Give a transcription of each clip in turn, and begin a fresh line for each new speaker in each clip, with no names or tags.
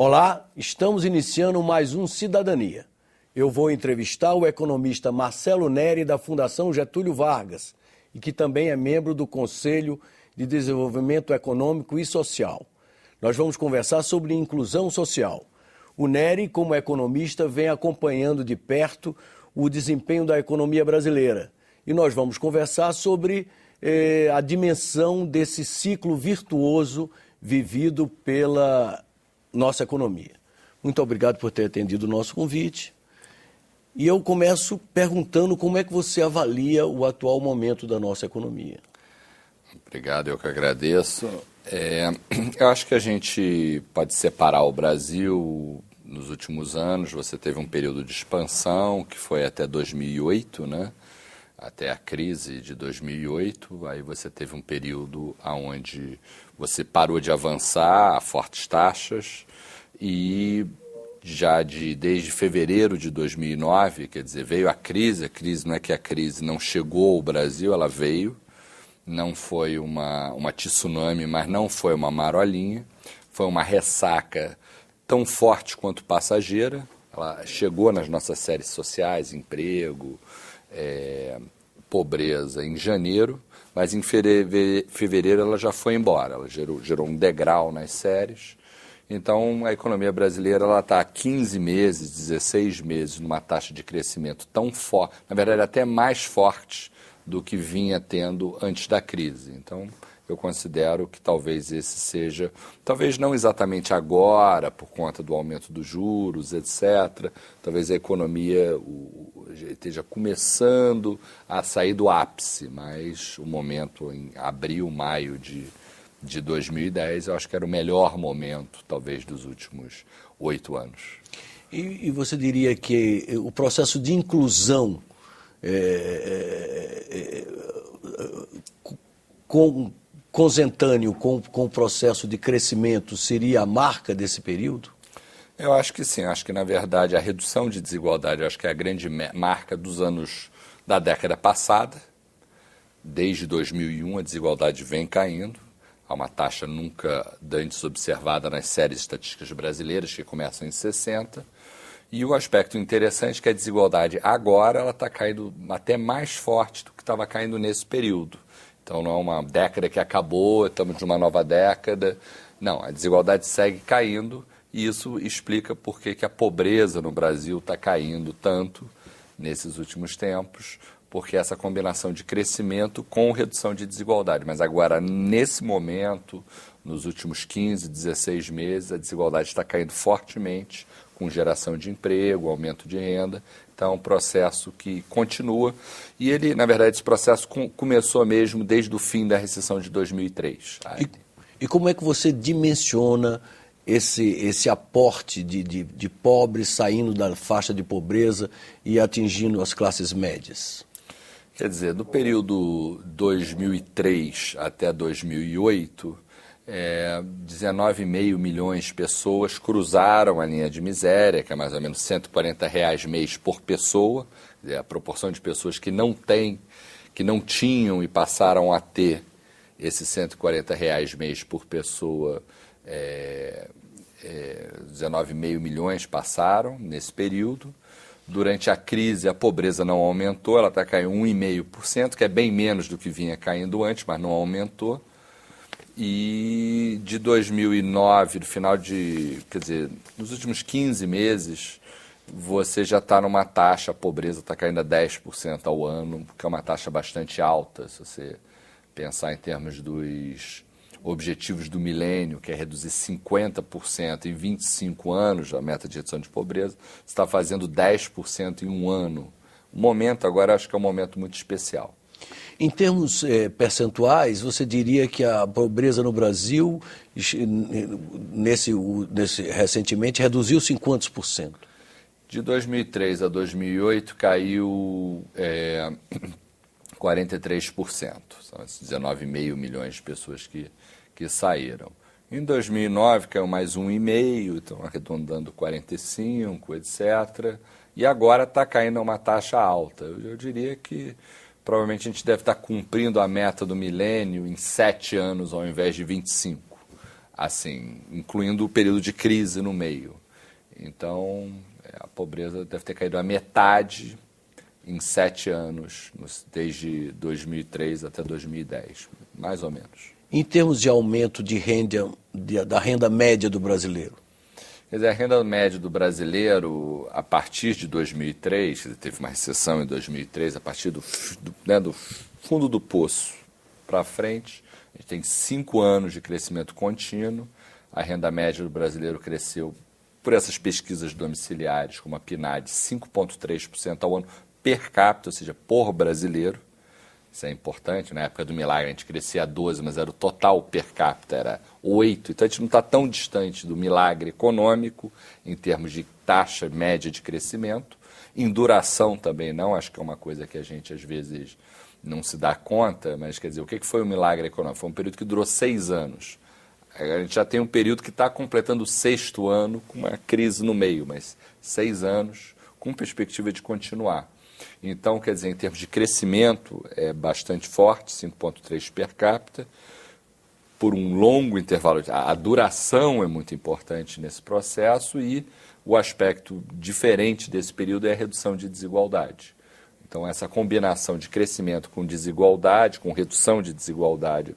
Olá, estamos iniciando mais um Cidadania. Eu vou entrevistar o economista Marcelo Neri, da Fundação Getúlio Vargas, e que também é membro do Conselho de Desenvolvimento Econômico e Social. Nós vamos conversar sobre inclusão social. O Neri, como economista, vem acompanhando de perto o desempenho da economia brasileira. E nós vamos conversar sobre a dimensão desse ciclo virtuoso vivido pela nossa economia. Muito obrigado por ter atendido o nosso convite. E eu começo perguntando como é que você avalia o atual momento da nossa economia.
Obrigado, eu que agradeço. Eu acho que a gente pode separar o Brasil nos últimos anos. Você teve um período de expansão que foi até 2008, né? Até a crise de 2008, aí você teve um período onde você parou de avançar a fortes taxas e já desde fevereiro de 2009, quer dizer, veio a crise não é que a crise não chegou ao Brasil, ela veio, não foi uma tsunami, mas não foi uma marolinha, foi uma ressaca tão forte quanto passageira, ela chegou nas nossas séries sociais, emprego, pobreza em janeiro, mas em fevereiro ela já foi embora, ela gerou um degrau nas séries. Então a economia brasileira está há 15 meses, 16 meses numa taxa de crescimento tão forte, na verdade até mais forte do que vinha tendo antes da crise. Então eu considero que talvez esse seja, talvez não exatamente agora, por conta do aumento dos juros, etc. Talvez a economia esteja começando a sair do ápice, mas o momento em abril, maio de 2010, eu acho que era o melhor momento, talvez, dos últimos 8 anos.
E você diria que o processo de inclusão consentâneo com o processo de crescimento seria a marca desse período?
Eu acho que sim, acho que na verdade a redução de desigualdade, eu acho que é a grande marca dos anos da década passada. Desde 2001 a desigualdade vem caindo, há uma taxa nunca antes observada nas séries estatísticas brasileiras que começam em 60. E o aspecto interessante é que a desigualdade agora ela está caindo até mais forte do que estava caindo nesse período. Então não é uma década que acabou, estamos numa nova década. Não, a desigualdade segue caindo e isso explica por que a pobreza no Brasil está caindo tanto nesses últimos tempos, porque essa combinação de crescimento com redução de desigualdade. Mas agora, nesse momento, nos últimos 15, 16 meses, a desigualdade está caindo fortemente, com geração de emprego, aumento de renda. Então, é um processo que continua. E ele, na verdade, esse processo começou mesmo desde o fim da recessão de 2003.
E como é que você dimensiona esse aporte de pobres saindo da faixa de pobreza e atingindo as classes médias?
Quer dizer, do período 2003 até 2008, 19,5 milhões de pessoas cruzaram a linha de miséria, que é mais ou menos R$140 mês por pessoa. Quer dizer, a proporção de pessoas que não tinham e passaram a ter esses R$140 mês por pessoa, 19,5 milhões passaram nesse período. Durante a crise, a pobreza não aumentou, ela está caindo 1,5%, que é bem menos do que vinha caindo antes, mas não aumentou. E de 2009, no final quer dizer, nos últimos 15 meses, você já está numa taxa, a pobreza está caindo a 10% ao ano, que é uma taxa bastante alta, se você pensar em termos dos objetivos do milênio, que é reduzir 50% em 25 anos, a meta de redução de pobreza, você está fazendo 10% em um ano. O momento agora, acho que é um momento muito especial.
Em termos percentuais, você diria que a pobreza no Brasil, recentemente, reduziu-se em quantos por cento?
De 2003 a 2008 caiu 43%. São esses 19,5 milhões de pessoas que saíram. Em 2009 caiu mais 1,5, então arredondando 45, etc. E agora está caindo a uma taxa alta. Eu diria que provavelmente a gente deve estar cumprindo a meta do milênio em 7 anos ao invés de 25. assim, incluindo o período de crise no meio. Então, a pobreza deve ter caído à metade em 7 anos, desde 2003 até 2010, mais ou menos.
Em termos de aumento de renda, da renda média do brasileiro?
Quer dizer, a renda média do brasileiro, a partir de 2003, teve uma recessão em 2003, a partir do fundo do poço para frente, a gente tem 5 anos de crescimento contínuo, a renda média do brasileiro cresceu, por essas pesquisas domiciliares, como a PNAD, 5,3% ao ano per capita, ou seja, por brasileiro. Isso é importante, na época do milagre a gente crescia a 12, mas era o total per capita, era 8. Então a gente não está tão distante do milagre econômico em termos de taxa média de crescimento. Em duração também não, acho que é uma coisa que a gente às vezes não se dá conta, mas quer dizer, o que foi o milagre econômico? Foi um período que durou 6 anos. A gente já tem um período que está completando o 6º ano com uma crise no meio, mas 6 anos com perspectiva de continuar. Então, quer dizer, em termos de crescimento, é bastante forte, 5,3 per capita, por um longo intervalo. A duração é muito importante nesse processo e o aspecto diferente desse período é a redução de desigualdade. Então, essa combinação de crescimento com desigualdade, com redução de desigualdade,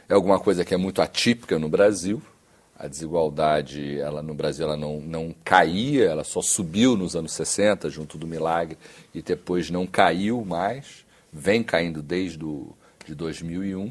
é alguma coisa que é muito atípica no Brasil. A desigualdade no Brasil ela não caía, ela só subiu nos anos 60, junto do milagre, e depois não caiu mais, vem caindo desde de 2001.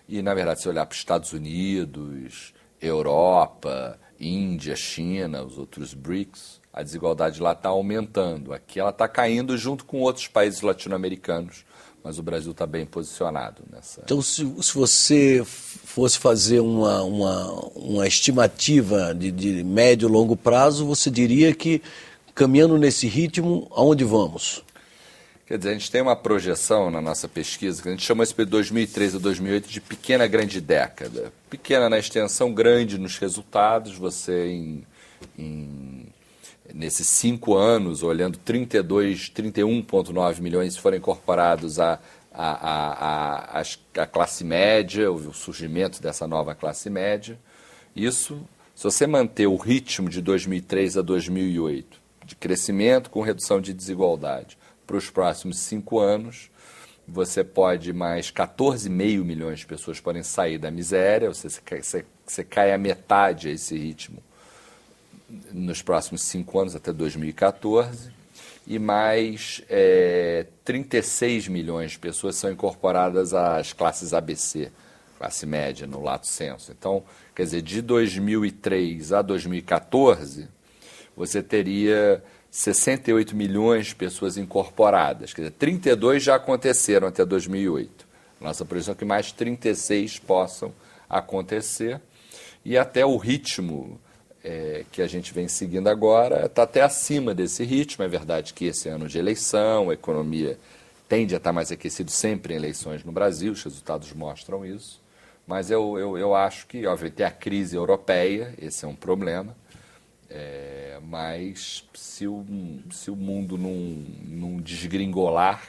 E, na verdade, se olhar para os Estados Unidos, Europa, Índia, China, os outros BRICS, a desigualdade lá está aumentando. Aqui ela está caindo junto com outros países latino-americanos, mas o Brasil está bem posicionado nessa...
Então, se você fosse fazer uma estimativa de médio e longo prazo, você diria que, caminhando nesse ritmo, aonde vamos?
Quer dizer, a gente tem uma projeção na nossa pesquisa, que a gente chama esse período de 2003 a 2008 de pequena grande década. Pequena na extensão, grande nos resultados. Você, nesses 5 anos, olhando 31,9 milhões foram incorporados a classe média, o surgimento dessa nova classe média. Isso, se você manter o ritmo de 2003 a 2008, de crescimento com redução de desigualdade, para os próximos 5 anos, você pode, mais 14,5 milhões de pessoas podem sair da miséria, ou seja, você cai a metade a esse ritmo nos próximos 5 anos, até 2014, e mais 36 milhões de pessoas são incorporadas às classes ABC, classe média, no lato sensu. Então, quer dizer, de 2003 a 2014, você teria 68 milhões de pessoas incorporadas. Quer dizer, 32 já aconteceram até 2008. Nossa projeção é que mais 36 possam acontecer. E até o ritmo que a gente vem seguindo agora está até acima desse ritmo. É verdade que esse ano de eleição, a economia tende a estar mais aquecida sempre em eleições no Brasil, os resultados mostram isso. Mas eu acho que, obviamente, tem a crise europeia, esse é um problema. Mas se o mundo não desgringolar,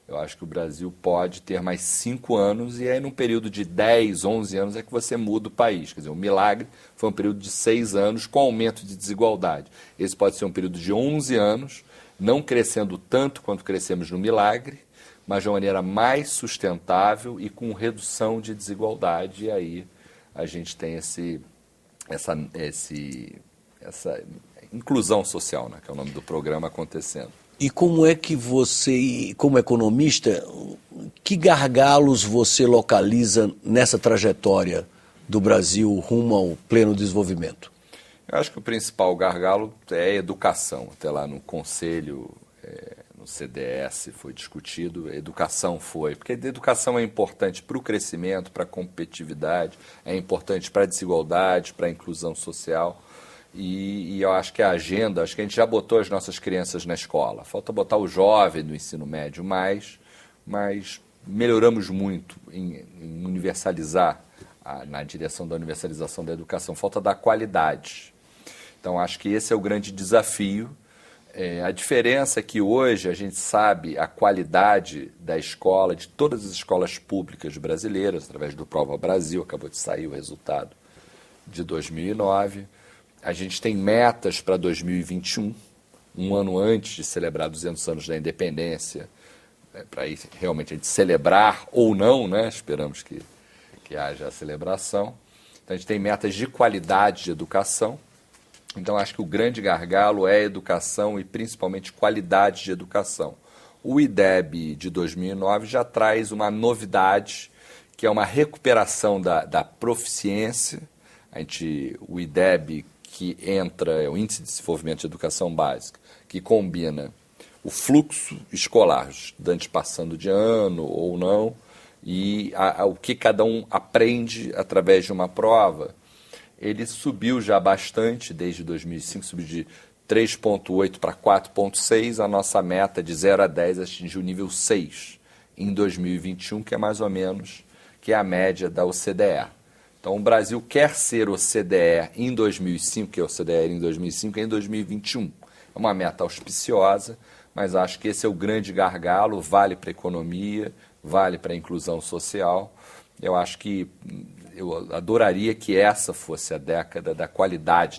eu acho que o Brasil pode ter mais 5 anos, e aí num período de 10, 11 anos é que você muda o país. Quer dizer, o milagre foi um período de 6 anos com aumento de desigualdade. Esse pode ser um período de 11 anos, não crescendo tanto quanto crescemos no milagre, mas de uma maneira mais sustentável e com redução de desigualdade. E aí a gente tem essa inclusão social, né, que é o nome do programa, acontecendo.
E como é que você, como economista, que gargalos você localiza nessa trajetória do Brasil rumo ao pleno desenvolvimento?
Eu acho que o principal gargalo é a educação. Até lá no Conselho, no CDS, foi discutido, a educação foi. Porque a educação é importante para o crescimento, para a competitividade, é importante para a desigualdade, para a inclusão social. E eu acho que a agenda, acho que a gente já botou as nossas crianças na escola. Falta botar o jovem no ensino médio mais, mas melhoramos muito em universalizar, na direção da universalização da educação. Falta dar qualidade. Então, acho que esse é o grande desafio. A diferença é que hoje a gente sabe a qualidade da escola, de todas as escolas públicas brasileiras, através do Prova Brasil, acabou de sair o resultado de 2009. A gente tem metas para 2021, um ano antes de celebrar 200 anos da independência, para realmente a gente celebrar ou não, né? Esperamos que haja a celebração. Então, a gente tem metas de qualidade de educação. Então, acho que o grande gargalo é a educação e, principalmente, qualidade de educação. O IDEB de 2009 já traz uma novidade, que é uma recuperação da proficiência. O IDEB, que entra, é o Índice de Desenvolvimento de Educação Básica, que combina o fluxo escolar, os estudantes passando de ano ou não, e o que cada um aprende através de uma prova. Ele subiu já bastante desde 2005, subiu de 3,8 para 4,6. A nossa meta de 0 a 10 atingiu o nível 6 em 2021, que é mais ou menos que é a média da OCDE. Então, o Brasil quer ser OCDE em 2005, que é a OCDE em 2005, em 2021. É uma meta auspiciosa, mas acho que esse é o grande gargalo, vale para a economia, vale para a inclusão social. Eu acho que eu adoraria que essa fosse a década da qualidade